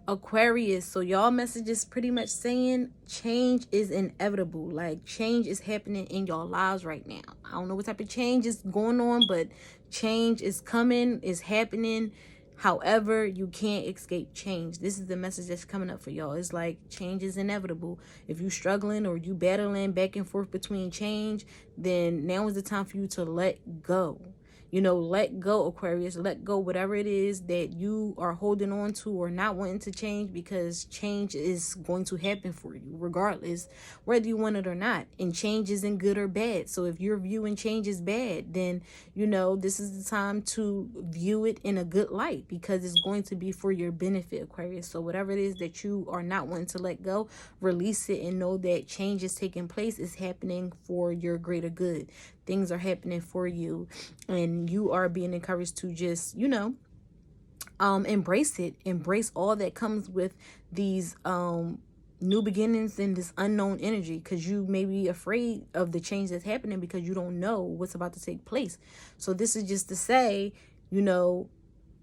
Aquarius, so y'all message is pretty much saying change is inevitable. Like, change is happening in y'all lives right now. I don't know what type of change is going on, but change is coming, is happening. However, you can't escape change. This is the message that's coming up for y'all. It's like change is inevitable. If you struggling or you battling back and forth between change, then now is the time for you to let go. You know, let go, Aquarius. Let go whatever it is that you are holding on to or not wanting to change, because change is going to happen for you regardless, whether you want it or not. And change isn't good or bad. So if you're viewing change as bad, then, you know, this is the time to view it in a good light, because it's going to be for your benefit, Aquarius. So whatever it is that you are not wanting to let go, release it and know that change is taking place. Is happening for your greater good. Things are happening for you, and you are being encouraged to just, you know, embrace it. Embrace all that comes with these new beginnings and this unknown energy, because you may be afraid of the change that's happening because you don't know what's about to take place. So this is just to say, you know,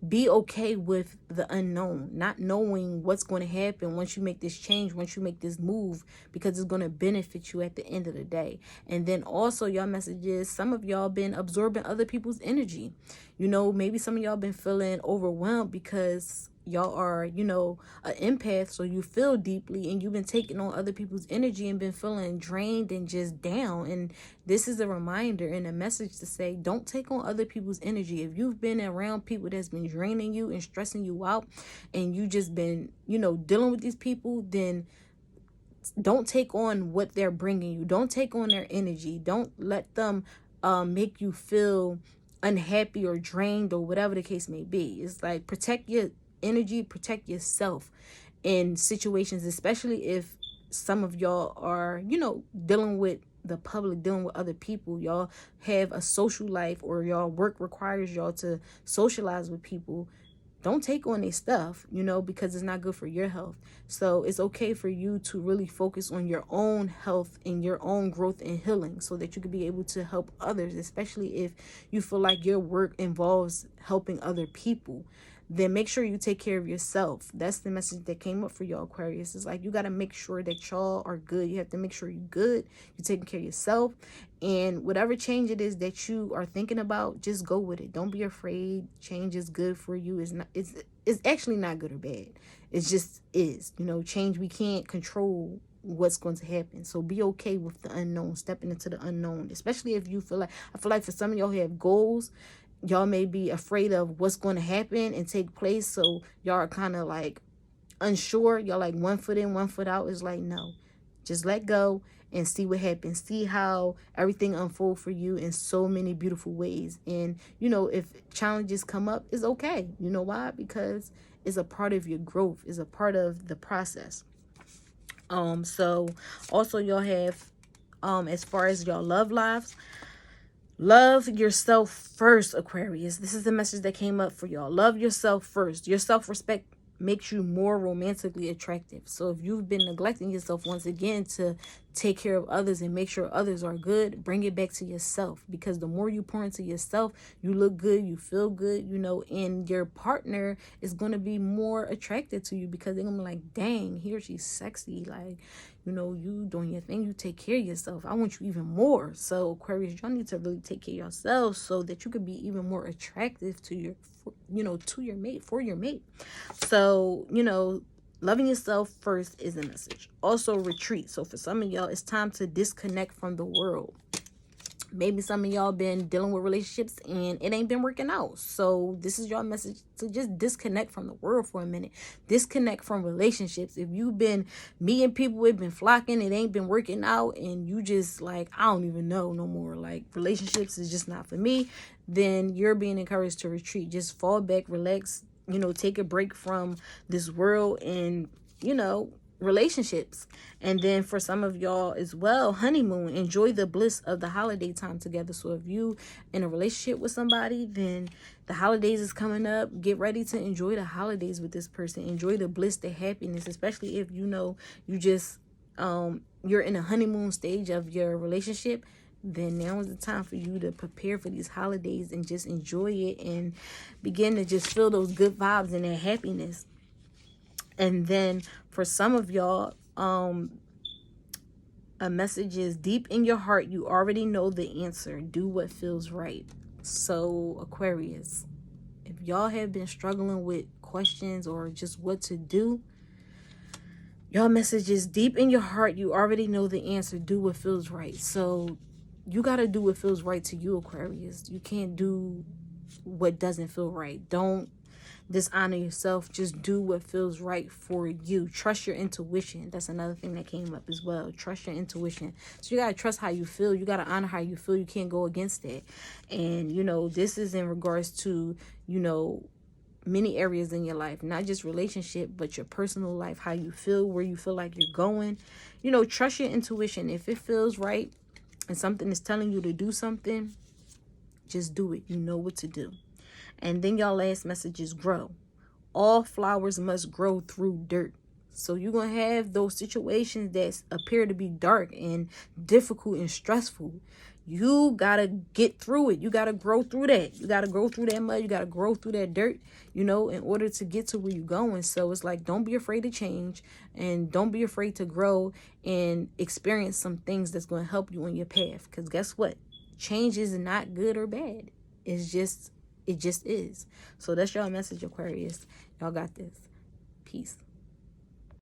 be okay with the unknown, not knowing what's going to happen once you make this change, once you make this move, because it's going to benefit you at the end of the day. And then also, y'all messages, some of y'all been absorbing other people's energy. You know, maybe some of y'all been feeling overwhelmed because y'all are, you know, an empath, so you feel deeply, and you've been taking on other people's energy and been feeling drained and just down. And this is a reminder and a message to say, don't take on other people's energy. If you've been around people that's been draining you and stressing you out, and you just been, you know, dealing with these people, then don't take on what they're bringing you. Don't take on their energy. Don't let them make you feel unhappy or drained or whatever the case may be. It's like, protect your energy, protect yourself in situations, especially if some of y'all are, you know, dealing with the public, dealing with other people. Y'all have a social life, or y'all work requires y'all to socialize with people. Don't take on their stuff, you know, because it's not good for your health. So it's okay for you to really focus on your own health and your own growth and healing, so that you can be able to help others, especially if you feel like your work involves helping other people. Then make sure you take care of yourself. That's the message that came up for y'all, Aquarius. It's like, you got to make sure that y'all are good. You have to make sure you're good. You're taking care of yourself. And whatever change it is that you are thinking about, just go with it. Don't be afraid. Change is good for you. It's actually not good or bad. It just is. You know, change, we can't control what's going to happen. So be okay with the unknown, stepping into the unknown, especially if you feel like, I feel like for some of y'all who have goals, y'all may be afraid of what's going to happen and take place. So y'all are kind of like unsure. Y'all like one foot in, one foot out. Is like, no, just let go and see what happens. See how everything unfold for you in so many beautiful ways. And, you know, if challenges come up, it's okay. You know why? Because it's a part of your growth. It's a part of the process. So also y'all have, as far as y'all love lives, love yourself first, Aquarius. This is the message that came up for y'all. Love yourself first. Your self-respect makes you more romantically attractive. So if you've been neglecting yourself, once again, to take care of others and make sure others are good, bring it back to yourself, because the more you pour into yourself, you look good, you feel good, you know, and your partner is going to be more attracted to you, because they're going to be like, dang, he or she's sexy. Like, you know, you doing your thing, you take care of yourself. I want you even more. So Aquarius, y'all need to really take care of yourselves so that you could be even more attractive to your, you know, to your mate, for your mate. So, you know, loving yourself first is a message. Also, retreat. So for some of y'all, it's time to disconnect from the world. Maybe some of y'all been dealing with relationships and it ain't been working out. So this is your message to just disconnect from the world for a minute. Disconnect from relationships. If you've been meeting people, it been flocking, it ain't been working out, and you just like, I don't even know no more, like relationships is just not for me, then you're being encouraged to retreat. Just fall back, relax, you know, take a break from this world and, you know, relationships. And then for some of y'all as well, honeymoon. Enjoy the bliss of the holiday time together. So if you in a relationship with somebody, then the holidays is coming up. Get ready to enjoy the holidays with this person. Enjoy the bliss, the happiness, especially if you know you just you're in a honeymoon stage of your relationship. Then now is the time for you to prepare for these holidays and just enjoy it and begin to just feel those good vibes and that happiness. And then for some of y'all, a message is deep in your heart, you already know the answer. Do what feels right. So Aquarius, if y'all have been struggling with questions or just what to do, y'all message is deep in your heart, you already know the answer. Do what feels right. So you got to do what feels right to you, Aquarius. You can't do what doesn't feel right. Don't dishonor yourself. Just do what feels right for you. Trust your intuition. That's another thing that came up as well. Trust your intuition. So you got to trust how you feel. You got to honor how you feel. You can't go against it. And, you know, this is in regards to, you know, many areas in your life, not just relationship, but your personal life, how you feel, where you feel like you're going. You know, trust your intuition. If it feels right and something is telling you to do something, just do it. You know what to do. And then y'all last message is grow. All flowers must grow through dirt. So you're going to have those situations that appear to be dark and difficult and stressful. You got to get through it. You got to grow through that. You got to grow through that mud. You got to grow through that dirt, you know, in order to get to where you're going. So it's like, don't be afraid to change and don't be afraid to grow and experience some things that's going to help you on your path. Because guess what? Change is not good or bad. It just is. So that's y'all message, Aquarius. Y'all got this. Peace.